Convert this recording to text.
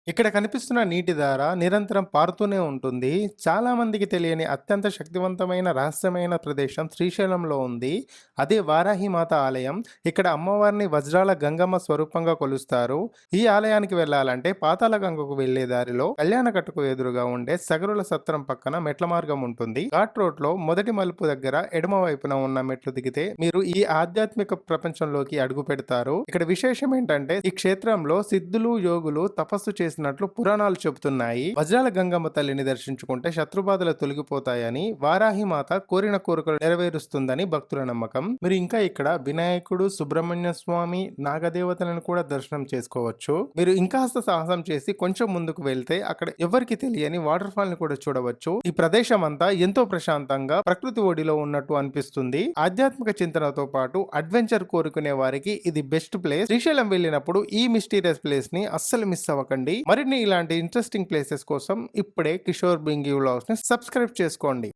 ఇక్కడ కనిపిస్తున్న నీటి ధార నిరంతరం పారుతూనే ఉంటుంది. చాలా మందికి తెలియని అత్యంత శక్తివంతమైన, రహస్యమైన ప్రదేశం శ్రీశైలంలో ఉంది. అదే వారాహిమాత ఆలయం. ఇక్కడ అమ్మవారిని వజ్రాల గంగమ్మ స్వరూపంగా కొలుస్తారు. ఈ ఆలయానికి వెళ్ళాలంటే పాతాళ గంగకు వెళ్లే దారిలో కళ్యాణకట్టుకు ఎదురుగా ఉండే సగరుల సత్రం పక్కన మెట్ల మార్గం ఉంటుంది. ఘాట్ రోడ్ లో మొదటి మలుపు దగ్గర ఎడమ వైపున ఉన్న మెట్లు దిగితే మీరు ఈ ఆధ్యాత్మిక ప్రపంచంలోకి అడుగు పెడతారు. ఇక్కడ విశేషం ఏంటంటే ఈ క్షేత్రంలో సిద్ధులు, యోగులు తపస్సు చేసినట్లు పురాణాలు చెబుతున్నాయి. వజ్రాల గంగమ్మ తల్లిని దర్శించుకుంటే శత్రుబాధలు తొలగిపోతాయని, వారాహి మాత కోరిన కోరికలు నెరవేరుస్తుందని భక్తుల నమ్మకం. మీరు ఇంకా ఇక్కడ వినాయకుడు, సుబ్రహ్మణ్య స్వామి, నాగదేవతలను కూడా దర్శనం చేసుకోవచ్చు. మీరు ఇంకాస్త సాహసం చేసి కొంచెం ముందుకు వెళ్తే అక్కడ ఎవరికి తెలియని వాటర్ ఫాల్ ని కూడా చూడవచ్చు. ఈ ప్రదేశం అంతా ఎంతో ప్రశాంతంగా ప్రకృతి ఒడిలో ఉన్నట్టు అనిపిస్తుంది. ఆధ్యాత్మిక చింతనతో పాటు అడ్వెంచర్ కోరుకునే వారికి ఇది బెస్ట్ ప్లేస్. శ్రీశైలం వెళ్ళినప్పుడు ఈ మిస్టీరియస్ ప్లేస్ ని అస్సలు మిస్ అవ్వకండి. మరిన్ని ఇలాంటి ఇంట్రెస్టింగ్ ప్లేసెస్ కోసం ఇప్పుడే కిషోర్ బింగి వ్లాగ్స్ ని సబ్స్క్రైబ్ చేసుకోండి.